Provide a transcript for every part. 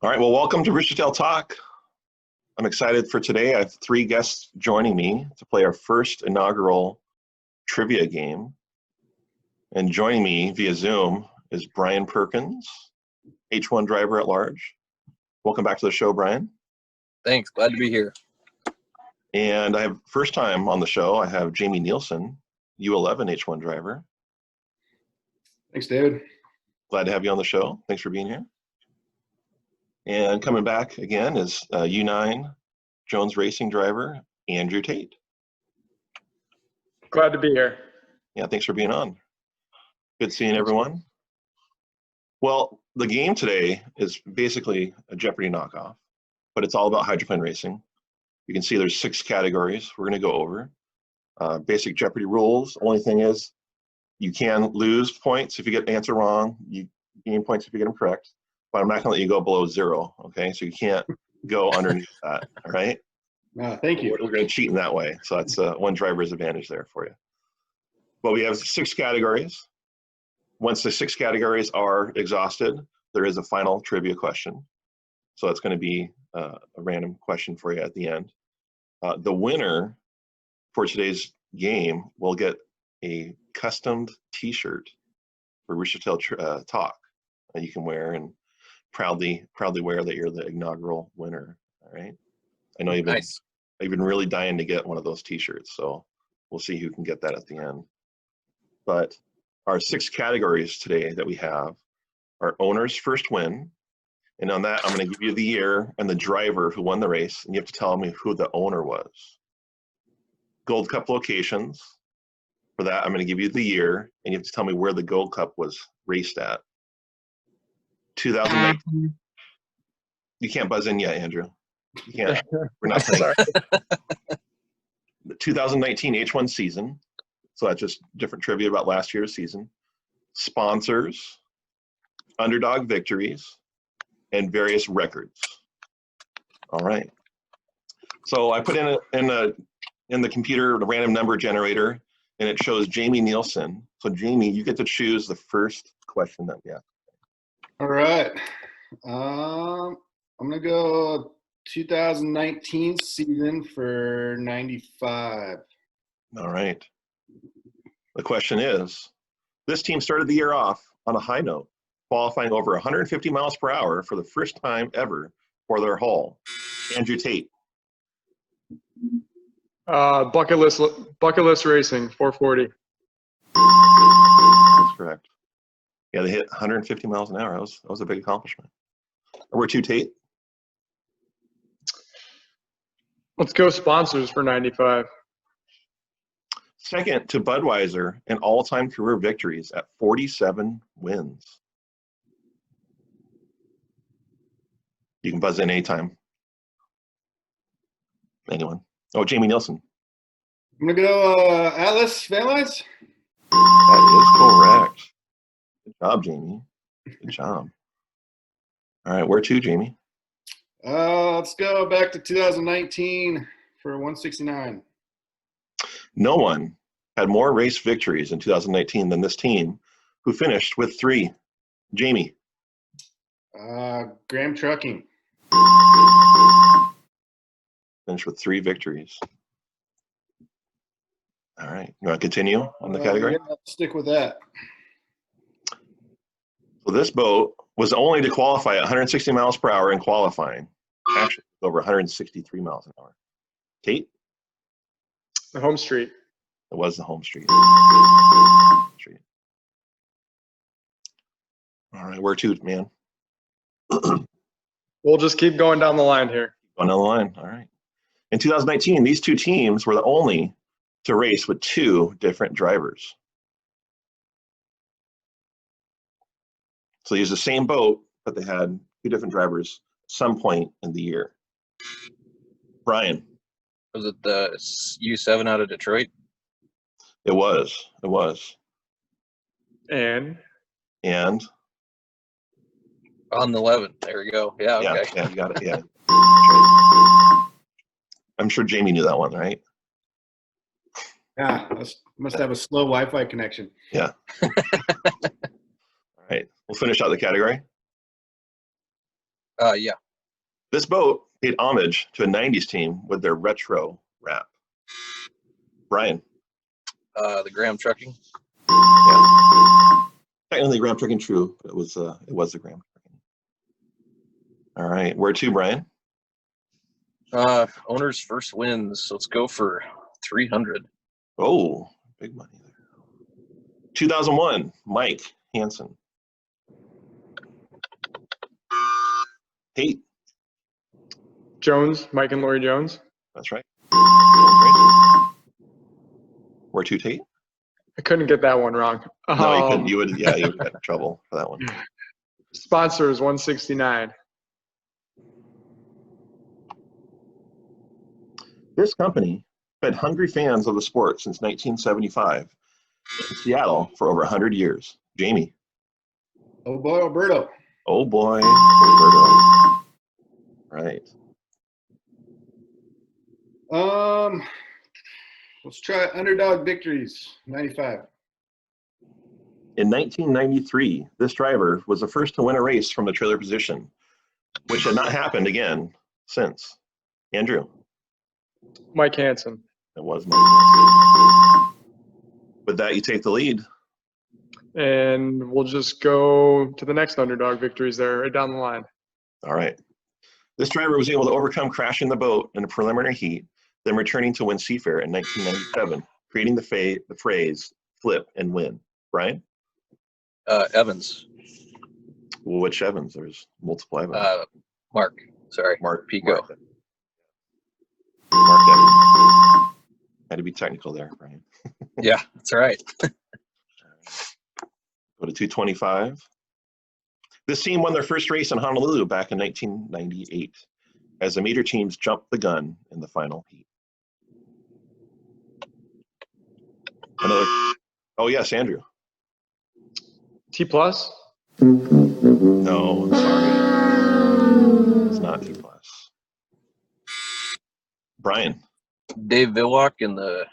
All right, well, welcome to Roostertail Talk. I'm excited for today. I have three guests joining me to play our first inaugural trivia game. And joining me via Zoom is Brian Perkins, H1 driver at large. Welcome back to the show, Brian. Thanks, glad to be here. And I have first time on the show, I have Jamie Nilsen, U11 H1 driver. Thanks, David. Glad to have you on the show. Thanks for being here. And coming back again is U9 Jones Racing driver, Andrew Tate. Glad to be here. Yeah, thanks for being on. Good seeing everyone. Well, the game today is basically a Jeopardy knockoff, but it's all about hydroplane racing. You can see there's 6 categories we're going to go over. Basic Jeopardy rules. Only thing is you can lose points if you get the answer wrong. You gain points if you get them correct. But I'm not going to let you go below 0, okay? So you can't go underneath that, all right? Thank you. We're going to cheat in that way. So that's one driver's advantage there for you. But we have 6 categories. Once the 6 categories are exhausted, there is a final trivia question. So it's going to be a random question for you at the end. The winner for today's game will get a custom t-shirt for Roostertail Talk that you can wear and proudly wear that you're the inaugural winner. All right. I know you've been really dying to get one of those t-shirts, so we'll see who can get that at the end. But our 6 categories today that we have are owner's first win. And on that, I'm going to give you the year and the driver who won the race, and you have to tell me who the owner was. Gold Cup locations. For that, I'm going to give you the year, and you have to tell me where the Gold Cup was raced at. 2019. You can't buzz in yet, Andrew. You can't. We're not playing. The 2019 H1 season. So that's just different trivia about last year's season. Sponsors, underdog victories, and various records. All right. So I put in the computer the random number generator, and it shows Jamie Nilsen. So Jamie, you get to choose the first question that we have. All right. I'm going to go 2019 season for 95. All right. The question is, this team started the year off on a high note, qualifying over 150 miles per hour for the first time ever for their hull. Andrew Tate. Bucket list racing, 440. That's correct. Yeah, they hit 150 miles an hour. That was a big accomplishment. Where to, Tate? Let's go sponsors for 95. Second to Budweiser in all-time career victories at 47 wins. You can buzz in anytime. Anyone? Oh, Jamie Nilsen. I'm going to go Atlas Van Lines. That is correct. Good job, Jamie. Good job. All right, where to, Jamie? Let's go back to 2019 for 169. No one had more race victories in 2019 than this team, who finished with 3. Jamie. Graham Trucking. Finished with 3 victories. All right, you want to continue on the category? Yeah, I'll stick with that. So this boat was only to qualify at 160 miles per hour in qualifying. Actually, over 163 miles an hour. Tate? The home street. It was the home street. All right, where to, man? We'll just keep going down the line here. Going down the line, all right. In 2019, these 2 teams were the only to race with 2 different drivers. So they used the same boat, but they had 2 different drivers at some point in the year. Brian. Was it the U7 out of Detroit? It was. And On the 11. There we go. Yeah, okay. Yeah, you got it. Yeah. Right. I'm sure Jamie knew that one, right? Yeah, must have a slow Wi-Fi connection. Yeah. All right. We'll finish out the category. Yeah. This boat paid homage to a 90s team with their retro wrap. Brian. The Graham Trucking. Yeah. Technically Graham Trucking true, but it was the Graham Trucking. All right. Where to, Brian? Owner's first wins. Let's go for 300. Oh, big money there. 2001, Mike Hansen. Tate. Jones, Mike and Lori Jones. That's right. Where to, Tate? I couldn't get that one wrong. No, you couldn't. You would get in trouble for that one. Sponsor is 169. This company fed hungry fans of the sport since 1975 in Seattle for over 100 years. Jamie. Oh boy, Alberto. Oh boy, Alberto. Right. Let's try underdog victories. 95. In 1993, this driver was the first to win a race from the trailer position, which had not happened again since. Andrew. Mike Hansen. It was Mike Hansen. With that, you take the lead. And we'll just go to the next underdog victories there, right down the line. All right. This driver was able to overcome crashing the boat in a preliminary heat, then returning to win Seafair in 1997, creating the phrase flip and win. Brian? Evans. Which Evans? There's multiple Evans. Mark. Sorry. Mark Pico. Mark Evans. Had to be technical there, Brian. Yeah, that's right. Go to 225. This team won their first race in Honolulu back in 1998 as the major teams jumped the gun in the final heat. Oh, yes, Andrew. T plus? No, I'm sorry. It's not T plus. Brian. Dave Villwock in the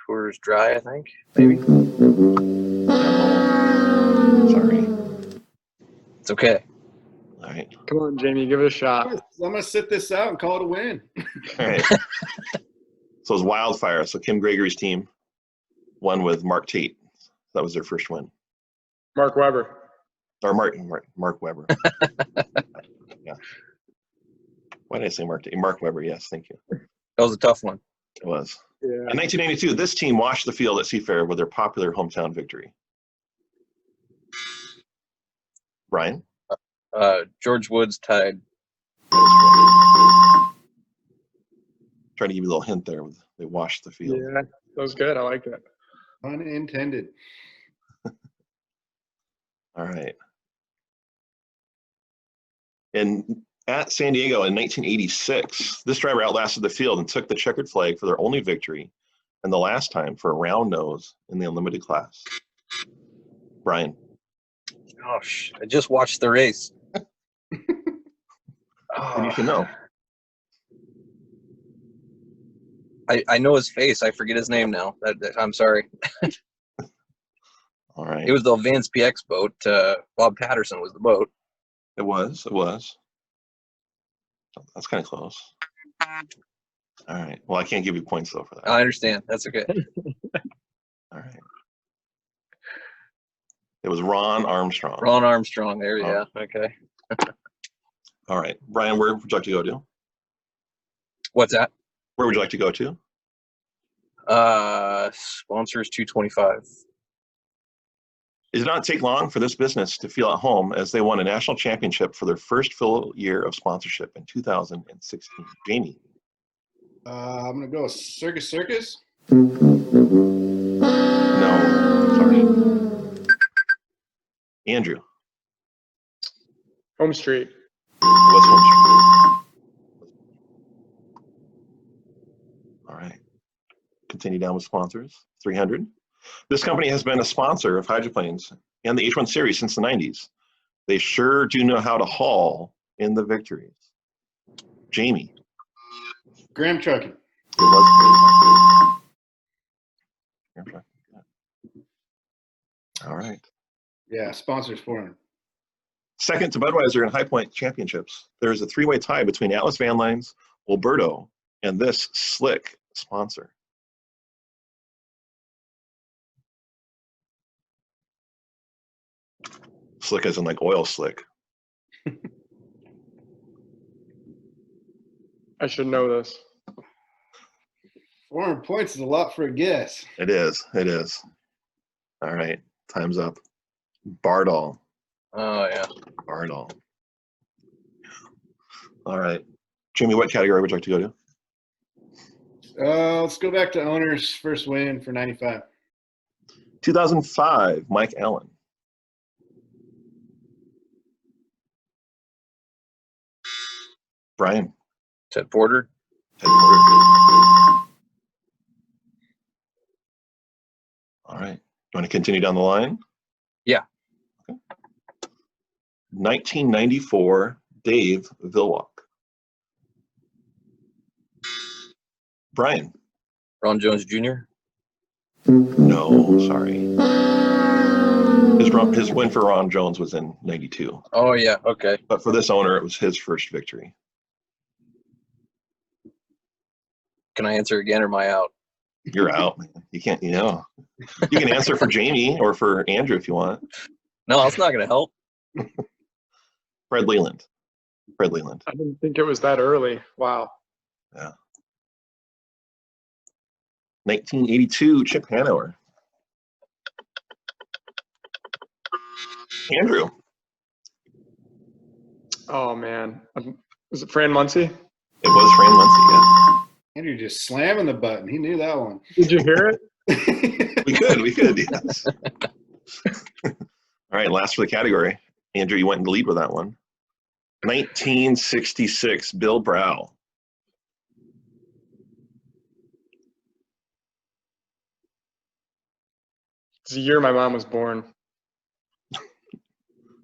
Coors Dry, I think, maybe. No. Sorry. It's okay. All right. Come on, Jamie, give it a shot. I'm going to sit this out and call it a win. All right. So it was Wildfire. So Kim Gregory's team won with Mark Tate. That was their first win. Mark Webber. Or Mark Webber. Yeah. Why did I say Mark Tate? Mark Webber, yes, thank you. That was a tough one. It was. Yeah. In 1992, this team washed the field at Seafair with their popular hometown victory. Brian? George Woods tied. That is correct. Trying to give you a little hint there. They washed the field. Yeah, that was good. I like that. Unintended. All right. At San Diego in 1986, this driver outlasted the field and took the checkered flag for their only victory and the last time for a round nose in the unlimited class. Brian. Gosh, I just watched the race. And you should know. I know his face. I forget his name now. I'm sorry. All right. It was the Vance PX boat. Bob Patterson was the boat. It was. That's kind of close. All right. Well, I can't give you points, though, for that. I understand. That's okay. All right. It was Ron Armstrong. Ron Armstrong. There, yeah. Okay. All right. Brian, where would you like to go to? What's that? Where would you like to go to? Sponsors 225. It did not take long for this business to feel at home as they won a national championship for their first full year of sponsorship in 2016. Jamie. I'm going to go Circus Circus. No, sorry. Andrew. Home Street. What's Home Street? All right. Continue down with sponsors. 300. This company has been a sponsor of hydroplanes and the H1 series since the 90s. They sure do know how to haul in the victories. Jamie. Graham Trucking. It was Graham Trucking. All right. Yeah, sponsors for him. Second to Budweiser in High Point Championships, there is a three-way tie between Atlas Van Lines, Alberto, and this slick sponsor. Slick as in like oil slick. I should know this. 400 points is a lot for a guess. It is. It is. All right. Time's up. Bardol. Oh, yeah. Bardol. All right. Jimmy, what category would you like to go to? Let's go back to owners' first win for 95. 2005, Mike Allen. Brian. Ted Porter. Ted Porter. All right. You want to continue down the line? Yeah. Okay. 1994, Dave Villwalk. Brian. Ron Jones Jr. No, sorry. His win for Ron Jones was in 92. Oh, yeah. Okay. But for this owner, it was his first victory. Can I answer again or am I out? You're out, man. You can't, you can answer for Jamie or for Andrew if you want. No, that's not going to help. Fred Leland. Fred Leland. I didn't think it was that early. Wow. Yeah. 1982, Chip Hanover. Andrew. Oh, man. Was it Fran Muncie? It was Fran Muncie, yeah. Andrew just slamming the button. He knew that one. Did you hear it? We could, yes. All right, last for the category. Andrew, you went in the lead with that one. 1966, Bill Brow. It's the year my mom was born. You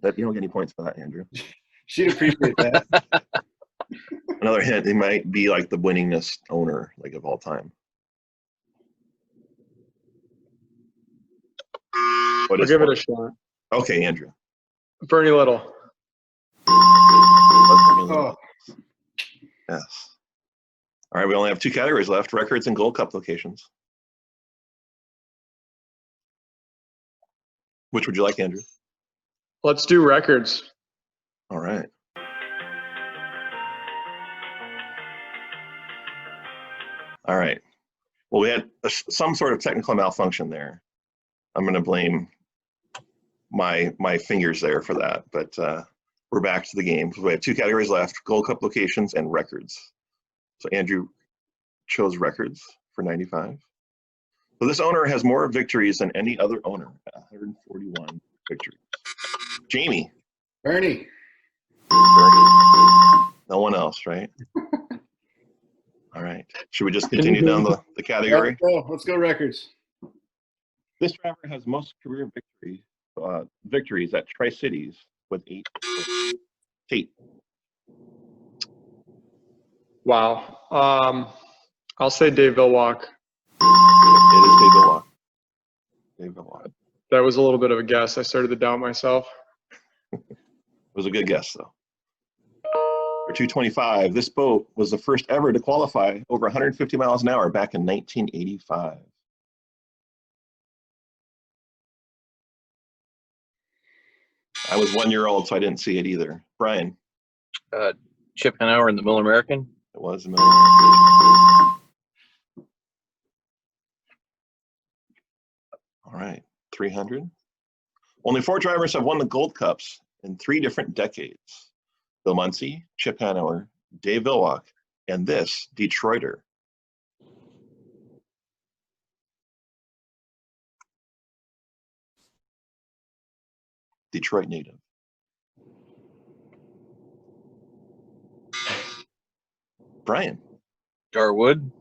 don't get any points for that, Andrew. She'd appreciate that. Another hint, he might be like the winningest owner like of all time. I'll give it a shot. Okay, Andrew. Bernie Little. Oh, Yes. All right, we only have two categories left, records and Gold Cup locations. Which would you like, Andrew? Let's do records. All right. All right. Well, we had some sort of technical malfunction there. I'm going to blame my fingers there for that, but we're back to the game. We have two categories left, Gold Cup locations and records. So Andrew chose records for 95. So this owner has more victories than any other owner, 141 victories. Jamie. Bernie. No one else, right? All right. Should we just continue down the category? Let's go records. This driver has most career victories at Tri-Cities with 8. Tate. Wow. I'll say Dave Villwalk. It is Dave Villwalk. Dave Villwalk. That was a little bit of a guess. I started to doubt myself. It was a good guess, though. For 225, this boat was the first ever to qualify over 150 miles an hour back in 1985. I was 1 year old, so I didn't see it either. Brian. Chip Hanover in the Mill American. It was a All right, 300. Only 4 drivers have won the Gold Cups in 3 different decades. Bill Muncie, Chip Hanover, Dave Villwalk, and this Detroiter. Detroit native. Brian. Garwood.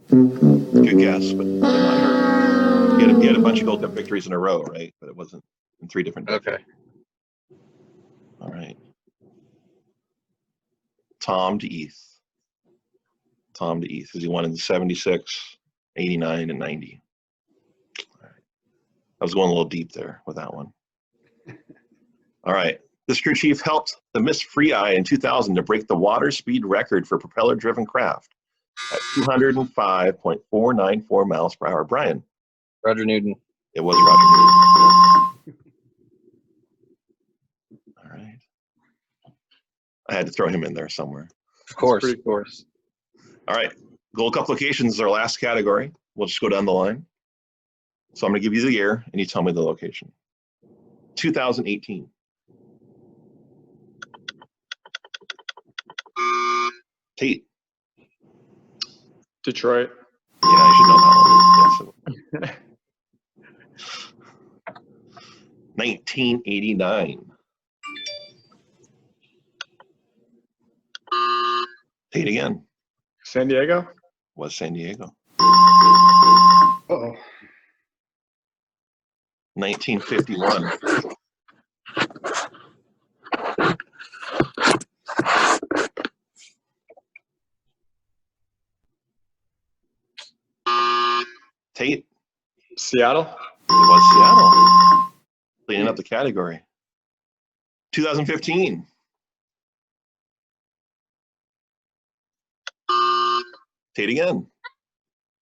Good guess, but not her. He had a bunch of Gold Cup victories in a row, right? But it wasn't in 3 different decades. Okay. All right. Tom DeEath. Tom DeEath, because he won in 76, 89, and 90. All right. I was going a little deep there with that one. All right. This crew chief helped the Miss Free Eye in 2000 to break the water speed record for propeller-driven craft at 205.494 miles per hour. Brian. Roger Newton. It was Roger Newton. Yes. All right. I had to throw him in there somewhere. Of course. Pretty cool. All right. Gold Cup locations is our last category. We'll just go down the line. So I'm going to give you the year, and you tell me the location. 2018. Tate. Detroit. Yeah, I should know that one. Yes. 1989. Tate again. San Diego. Was San Diego. Uh-oh. 1951. Tate. Seattle. It was Seattle. Cleaning up the category. 2015. Tate again.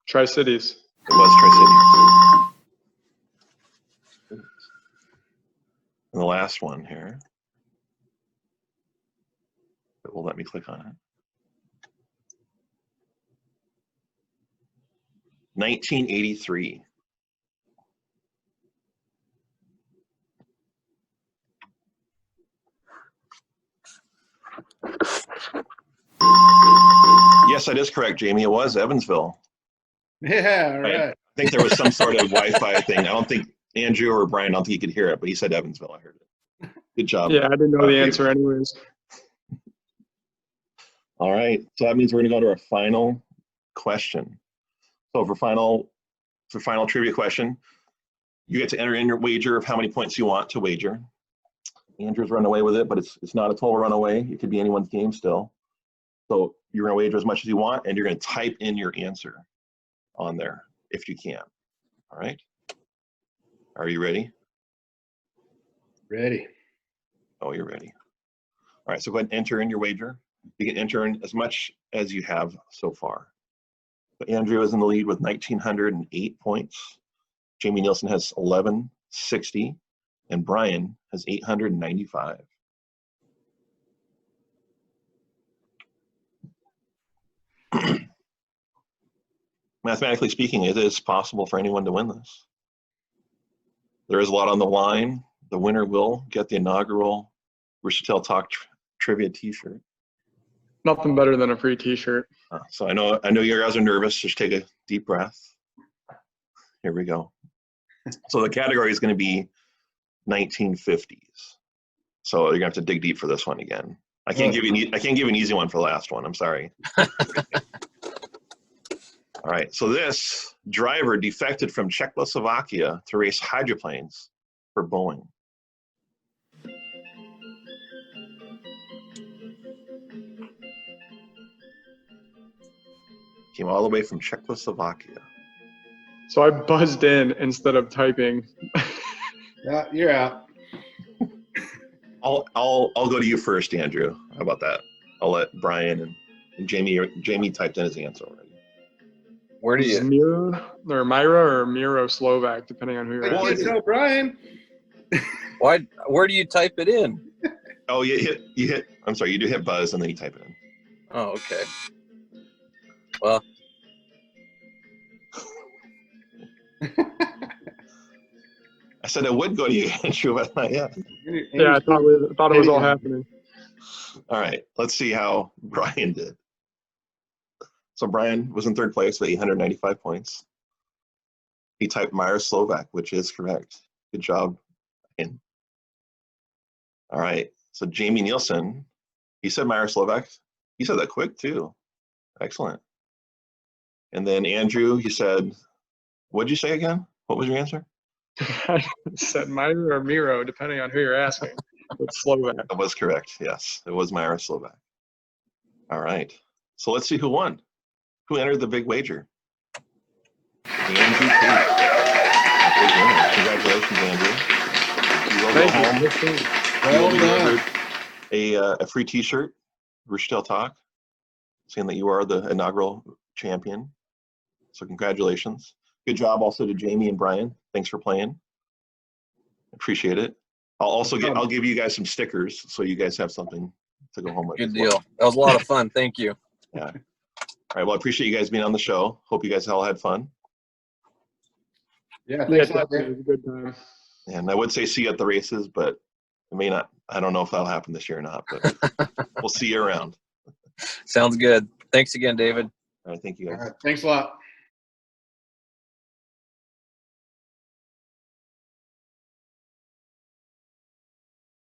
Tri-Cities. It was Tri-Cities. And the last one here. It will let me click on it. 1983. Yes, that is correct, Jamie. It was Evansville. Yeah, all right. I think there was some sort of Wi-Fi thing. I don't think Andrew or Brian, I don't think you could hear it, but he said Evansville. I heard it. Good job. Yeah, I didn't know the answer anyways. All right. So that means we're going to go to our final question. So for final trivia question, you get to enter in your wager of how many points you want to wager. Andrew's run away with it, but it's not a total runaway. It could be anyone's game still. So you're going to wager as much as you want, and you're going to type in your answer on there if you can. All right. Are you ready? Ready. Oh, you're ready. All right. So go ahead and enter in your wager. You can enter in as much as you have so far. So Andrew is in the lead with 1,908 points. Jamie Nilsen has 1,160, and Brian has 895. Mathematically speaking, it is possible for anyone to win this. There is a lot on the line. The winner will get the inaugural Roostertail Talk trivia T-shirt. Nothing better than a free T-shirt. So I know you guys are nervous. Just take a deep breath. Here we go. So the category is going to be 1950s. So you're gonna have to dig deep for this one again. I can't give you an easy one for the last one. I'm sorry. All right. So this driver defected from Czechoslovakia to race hydroplanes for Boeing. Came all the way from Czechoslovakia. So I buzzed in instead of typing. Yeah, you're out. I'll go to you first, Andrew. How about that? I'll let Brian and Jamie typed in his answer already. Where do you? Myra or Miro Slovak, depending on who you're I asking. can't tell Brian. Why? Where do you type it in? Oh, you hit. I'm sorry. You do hit buzz and then you type it in. Oh, okay. Well, I said I would go to you, Andrew, but not yet. Yeah, I thought it was all happening. All right. Let's see how Brian did. So Brian was in third place with 895 points. He typed Myra Slovak, which is correct. Good job. All right. So Jamie Nilsen, he said Myra Slovak. He said that quick too. Excellent. And then Andrew, he said, what'd you say again? What was your answer? I said Myra or Miro, depending on who you're asking. It's Slovak. That was correct. Yes, it was Myra Slovak. All right. So let's see who won. Who entered the big wager? Andrew Tate. Congratulations, Andrew. You will go home. Well You done. delivered a free T-shirt, Roostertail Talk, saying that you are the inaugural champion. So congratulations. Good job also to Jamie and Brian. Thanks for playing. Appreciate it. I'll give you guys some stickers so you guys have something to go home with. Good as well. deal. That was a lot of fun. Thank you. Yeah. All right. Well, I appreciate you guys being on the show. Hope you guys all had fun. Yeah, Yeah, thanks a lot, definitely. Dave. It was a good time. And I would say see you at the races, but it may not. I don't know if that'll happen this year or not, but we'll see you around. Sounds good. Thanks again, David. All right. Thank you All guys. right, thanks a lot.